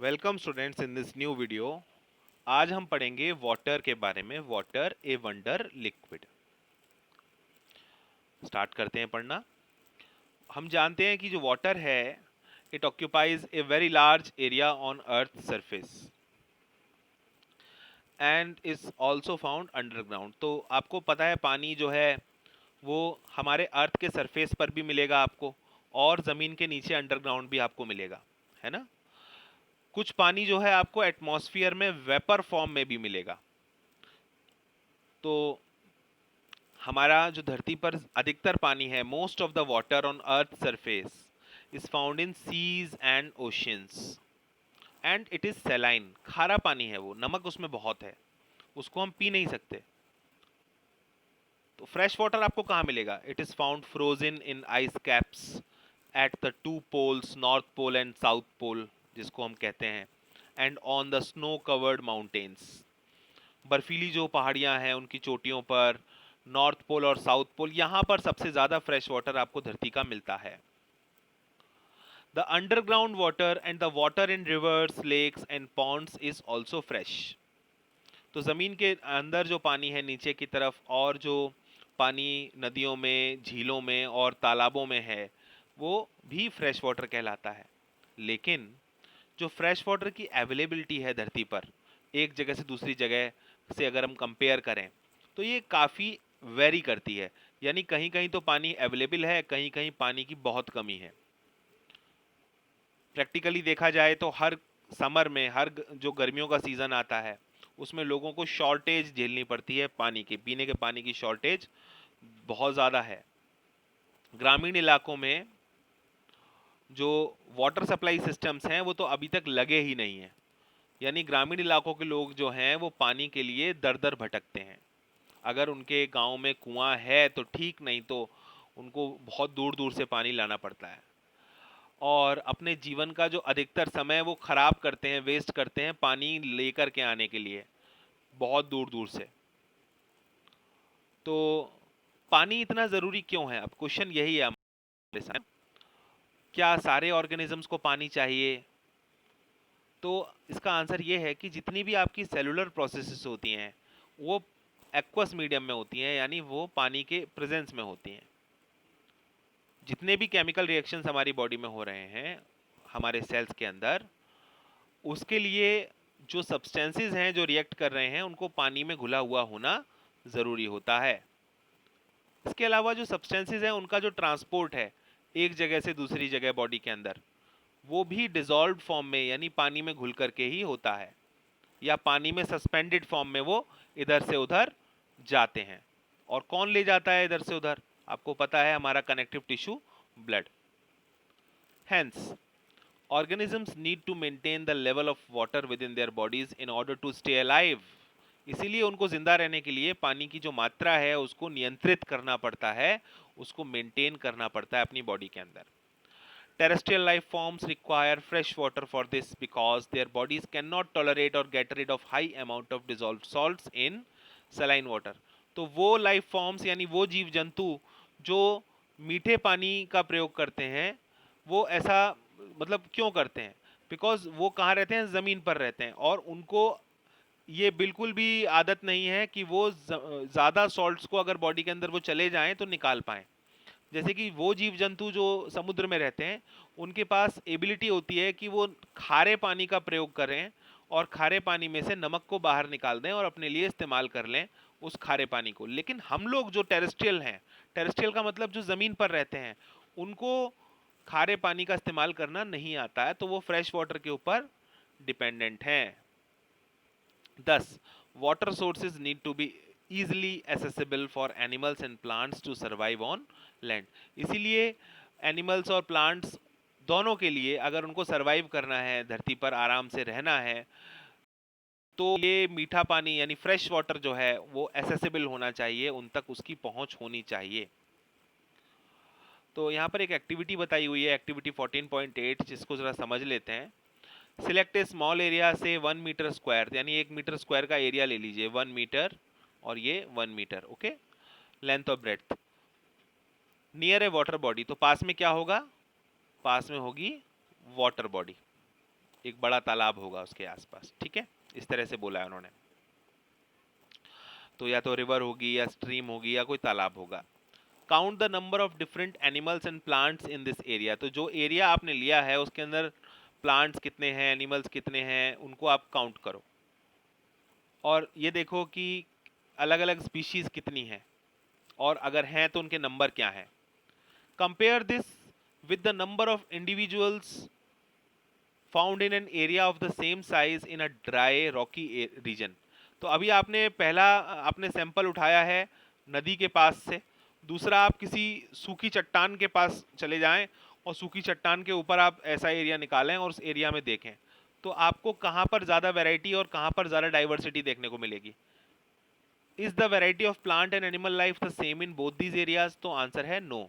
Welcome students in this new video. आज हम पढ़ेंगे वाटर के बारे में। Water a wonder liquid. Start करते हैं पढ़ना। हम जानते हैं कि जो वाटर है it occupies a very large area on earth surface and is also found underground. तो आपको पता है पानी जो है वो हमारे अर्थ के सरफेस पर भी मिलेगा आपको, और ज़मीन के नीचे अंडरग्राउंड भी आपको मिलेगा, है ना। कुछ पानी जो है आपको एटमॉस्फेयर में वेपर फॉर्म में भी मिलेगा। तो हमारा जो धरती पर अधिकतर पानी है, most of the water on earth surface is found in seas and oceans and it is सेलाइन। खारा पानी है वो, नमक उसमें बहुत है, उसको हम पी नहीं सकते। तो फ्रेश वाटर आपको कहाँ मिलेगा? It is found frozen in ice caps at the two poles, north pole and south pole जिसको हम कहते हैं, and on the snow covered mountains. बर्फीली जो पहाड़ियां हैं उनकी चोटियों पर, नॉर्थ पोल और साउथ पोल, यहां पर सबसे ज्यादा फ्रेश वाटर आपको धरती का मिलता है। The underground water and the water in rivers, lakes and ponds is also fresh. तो जमीन के अंदर जो पानी है नीचे की तरफ, और जो पानी नदियों में, झीलों में और तालाबों में है, वो भी फ्रेश वाटर कहलाता है। लेकिन जो फ्रेश वाटर की अवेलेबिलिटी है धरती पर, एक जगह से दूसरी जगह से अगर हम कंपेयर करें, तो ये काफ़ी वेरी करती है। यानी कहीं कहीं तो पानी अवेलेबल है, कहीं कहीं पानी की बहुत कमी है। प्रैक्टिकली देखा जाए तो हर समर में, जो गर्मियों का सीज़न आता है उसमें लोगों को शॉर्टेज झेलनी पड़ती है पानी की, पीने के पानी की शॉर्टेज बहुत ज़्यादा है। ग्रामीण इलाकों में जो वाटर सप्लाई सिस्टम्स हैं वो तो अभी तक लगे ही नहीं हैं। यानी ग्रामीण इलाकों के लोग जो हैं वो पानी के लिए दर दर भटकते हैं। अगर उनके गांव में कुआं है तो ठीक, नहीं तो उनको बहुत दूर दूर से पानी लाना पड़ता है, और अपने जीवन का जो अधिकतर समय वो खराब करते हैं, वेस्ट करते हैं पानी लेकर के आने के लिए बहुत दूर दूर से। तो पानी इतना ज़रूरी क्यों है? अब क्वेश्चन यही है हमारे साथ। क्या सारे ऑर्गेनिजम्स को पानी चाहिए? तो इसका आंसर ये है कि जितनी भी आपकी सेलुलर प्रोसेसेस होती हैं वो एक्वस मीडियम में होती हैं, यानी वो पानी के प्रेजेंस में होती हैं। जितने भी केमिकल रिएक्शंस हमारी बॉडी में हो रहे हैं हमारे सेल्स के अंदर, उसके लिए जो सब्सटेंसेस हैं जो रिएक्ट कर रहे हैं उनको पानी में घुला हुआ होना ज़रूरी होता है। इसके अलावा जो सब्सटेंसेस हैं उनका जो ट्रांसपोर्ट है एक जगह से दूसरी जगह बॉडी के अंदर, वो भी डिजॉल्व्ड फॉर्म में यानी पानी में घुल करके ही होता है, या पानी में सस्पेंडेड फॉर्म में वो इधर से उधर जाते हैं। और कौन ले जाता है इधर से उधर? आपको पता है, हमारा connective tissue blood. Hence organisms need to maintain the level of water within their bodies in order to stay alive। इसीलिए उनको जिंदा रहने के लिए पानी की जो मात्रा है उसको नियंत्रित करना पड़ता है, उसको मेंटेन करना पड़ता है अपनी बॉडी के अंदर। Terrestrial life forms require fresh water for this because their bodies cannot tolerate or get rid of high amount of dissolved salts in saline water। तो वो लाइफ फॉर्म्स यानी वो जीव जंतु जो मीठे पानी का प्रयोग करते हैं, वो ऐसा मतलब क्यों करते हैं? बिकॉज वो कहाँ रहते हैं? ज़मीन पर रहते हैं, और उनको ये बिल्कुल भी आदत नहीं है कि वो ज़्यादा सॉल्ट्स को अगर बॉडी के अंदर वो चले जाएं तो निकाल पाएं। जैसे कि वो जीव जंतु जो समुद्र में रहते हैं उनके पास एबिलिटी होती है कि वो खारे पानी का प्रयोग करें और खारे पानी में से नमक को बाहर निकाल दें और अपने लिए इस्तेमाल कर लें उस खारे पानी को। लेकिन हम लोग जो टेरेस्ट्रियल हैं, टेरेस्ट्रियल का मतलब जो ज़मीन पर रहते हैं, उनको खारे पानी का इस्तेमाल करना नहीं आता है, तो वो फ्रेश वाटर के ऊपर डिपेंडेंट हैं। 10. Water sources need to be easily accessible for animals and plants to survive on land। इसीलिए एनिमल्स और प्लांट्स दोनों के लिए अगर उनको सरवाइव करना है, धरती पर आराम से रहना है, तो ये मीठा पानी यानी फ्रेश वाटर जो है वो एसेसिबल होना चाहिए, उन तक उसकी पहुंच होनी चाहिए। तो यहाँ पर एक एक्टिविटी बताई हुई है, एक्टिविटी 14.8, जिसको ज़रा समझ लेते हैं। सिलेक्ट ए स्मॉल एरिया से 1 मीटर स्क्वायर, यानी 1 मीटर स्क्वायर का एरिया ले लीजिए, 1 मीटर और ये 1 मीटर, ओके, लेंथ और ब्रेड्थ, नियर ए वाटर बॉडी। तो पास में क्या होगा? पास में होगी वाटर बॉडी, एक बड़ा तालाब होगा उसके आसपास, ठीक है, इस तरह से बोला है उन्होंने। तो या तो रिवर होगी या स्ट्रीम होगी या कोई तालाब होगा। Count the number of different animals and plants in this area, तो जो एरिया आपने लिया है उसके अंदर प्लांट्स कितने हैं, एनिमल्स कितने हैं, उनको आप काउंट करो। और ये देखो कि अलग अलग स्पीशीज कितनी हैं, और अगर हैं तो उनके नंबर क्या हैं। Compare this with the number of individuals found in an area of the same size in a dry rocky region. तो अभी आपने पहला आपने सैंपल उठाया है नदी के पास से, दूसरा आप किसी सूखी चट्टान के पास चले जाएं और सूखी चट्टान के ऊपर आप ऐसा एरिया निकालें और उस एरिया में देखें, तो आपको कहाँ पर ज़्यादा वैरायटी और कहाँ पर ज़्यादा डाइवर्सिटी देखने को मिलेगी। Is the variety of plant and animal life the same in both these areas, तो आंसर है नो।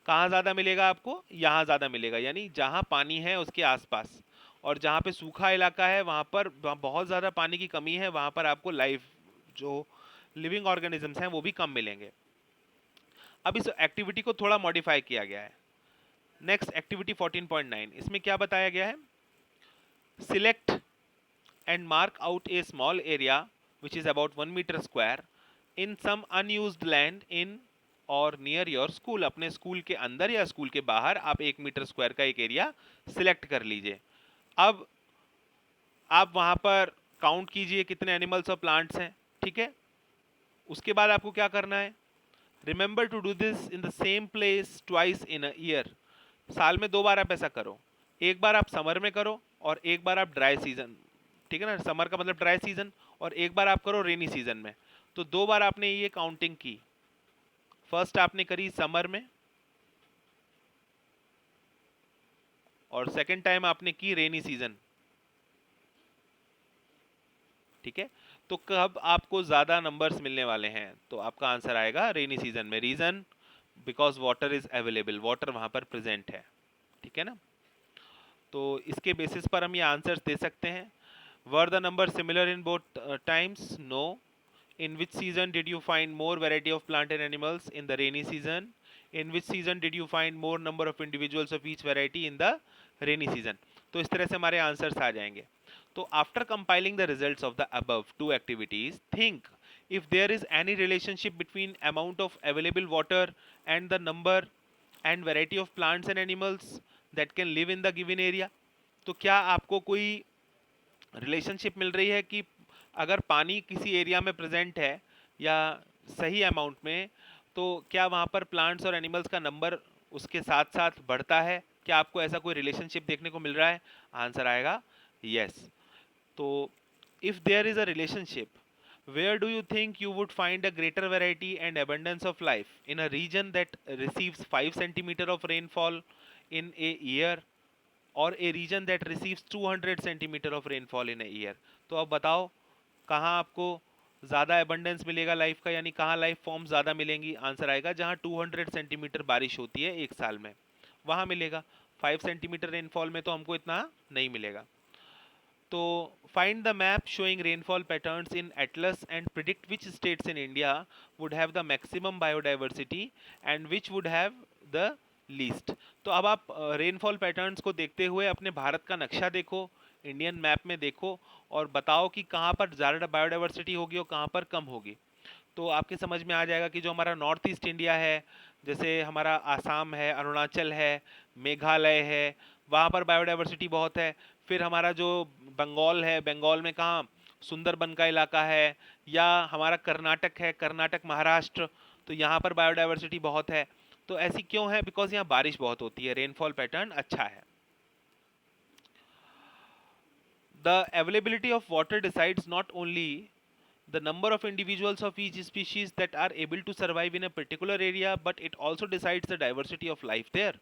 कहाँ ज़्यादा मिलेगा आपको, यहाँ ज़्यादा मिलेगा, यानी जहाँ पानी है उसके आसपास, और जहाँ पे सूखा इलाका है वहाँ पर बहुत ज़्यादा पानी की कमी है, वहाँ पर आपको लाइफ जो लिविंग ऑर्गेनिजम्स हैं वो भी कम मिलेंगे। अब इस एक्टिविटी को थोड़ा मॉडिफाई किया गया है। नेक्स्ट एक्टिविटी 14.9, इसमें क्या बताया गया है, select and mark out a small area which is about 1 metre square in some unused land in और नियर योर स्कूल। अपने स्कूल के अंदर या स्कूल के बाहर आप 1 मीटर स्क्वायर का एक एरिया सिलेक्ट कर लीजिए। अब आप वहां पर काउंट कीजिए कितने एनिमल्स और प्लांट्स हैं, ठीक है। उसके बाद आपको क्या करना है, remember to do this in the same place twice in a year. साल में 2 बार आप ऐसा करो, एक बार आप समर में करो और एक बार आप ड्राई सीजन, ठीक है ना, समर का मतलब ड्राई सीजन, और एक बार आप करो रेनी सीजन में। तो 2 बार आपने ये काउंटिंग की, फर्स्ट आपने करी समर में और सेकेंड टाइम आपने की रेनी सीजन, ठीक है। तो कब आपको ज्यादा नंबर्स मिलने वाले हैं, तो आपका आंसर आएगा रेनी सीजन में। Reason because water is available, water वहां पर प्रेजेंट है, ठीक है ना। तो इसके बेसिस पर हम ये आंसर्स दे सकते हैं। Were the number similar in both times, no. In which season did you find more variety of plant and animals, in the rainy season. In which season did you find more number of individuals of each variety in the rainy season. तो इस तरह से हमारे answers आ जाएंगे। तो after compiling the results of the above two activities, think if there is any relationship between amount of available water and the number and variety of plants and animals that can live in the given area। तो क्या आपको कोई relationship मिल रही है कि अगर पानी किसी एरिया में प्रेजेंट है या सही अमाउंट में, तो क्या वहाँ पर प्लांट्स और एनिमल्स का नंबर उसके साथ साथ बढ़ता है, क्या आपको ऐसा कोई रिलेशनशिप देखने को मिल रहा है। आंसर आएगा यस। तो if there is a relationship, where do you think you would find a greater variety and abundance of life, in a region that receives 5 centimeter of rainfall in a year or a region that receives 200 centimeter of rainfall in a year। तो अब बताओ कहाँ आपको ज़्यादा abundance मिलेगा life का, यानी कहाँ लाइफ फॉर्म ज़्यादा मिलेंगी। आंसर आएगा जहाँ 200 सेंटीमीटर बारिश होती है एक साल में, वहाँ मिलेगा। 5 सेंटीमीटर रेनफॉल में तो हमको इतना नहीं मिलेगा। तो find the map showing rainfall patterns in Atlas and predict which states in India would have the maximum biodiversity and which would have the least। तो अब आप रेनफॉल पैटर्न्स को देखते हुए अपने भारत का नक्शा देखो, इंडियन मैप में देखो और बताओ कि कहाँ पर ज़्यादा बायोडाइवर्सिटी होगी और कहाँ पर कम होगी। तो आपके समझ में आ जाएगा कि जो हमारा नॉर्थ ईस्ट इंडिया है, जैसे हमारा आसाम है, अरुणाचल है, मेघालय है, वहाँ पर बायोडाइवर्सिटी बहुत है। फिर हमारा जो बंगाल है, बंगाल में कहाँ सुंदरबन का इलाका है, या हमारा कर्नाटक है, कर्नाटक महाराष्ट्र, तो यहाँ पर बायोडाइवर्सिटी बहुत है। तो ऐसी क्यों है, बिकॉज यहाँ बारिश बहुत होती है, रेनफॉल पैटर्न अच्छा है। The availability of water decides not only the number of individuals of each species that are able to survive in a particular area, but it also decides the diversity of life there।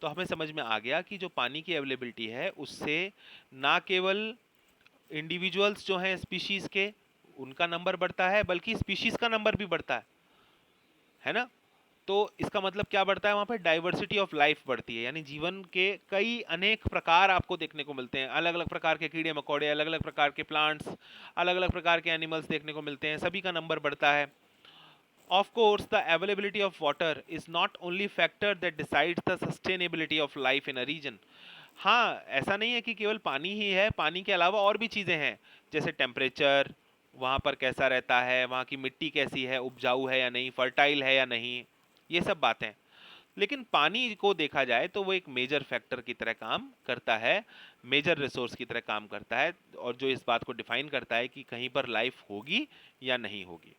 तो हमें समझ में आ गया कि जो पानी की availability है उससे ना केवल इंडिविजुअल्स जो हैं स्पीशीज के उनका नंबर बढ़ता है, बल्कि स्पीशीज का नंबर भी बढ़ता है ना। तो इसका मतलब क्या बढ़ता है, वहाँ पर डाइवर्सिटी ऑफ लाइफ बढ़ती है, यानी जीवन के कई अनेक प्रकार आपको देखने को मिलते हैं। अलग अलग प्रकार के कीड़े मकोड़े, अलग अलग प्रकार के प्लांट्स, अलग अलग प्रकार के एनिमल्स देखने को मिलते हैं, सभी का नंबर बढ़ता है। Of course, the availability of water is not only factor that decides the sustainability of life in a region। हाँ, ऐसा नहीं है कि केवल पानी ही है, पानी के अलावा और भी चीज़ें हैं, जैसे टेम्परेचर, वहाँ पर कैसा रहता है, वहाँ की मिट्टी कैसी है, उपजाऊ है या नहीं, फर्टाइल है या नहीं, ये सब बातें। लेकिन पानी को देखा जाए तो वो एक मेजर फैक्टर की तरह काम करता है, मेजर रिसोर्स की तरह काम करता है, और जो इस बात को डिफाइन करता है कि कहीं पर लाइफ होगी या नहीं होगी।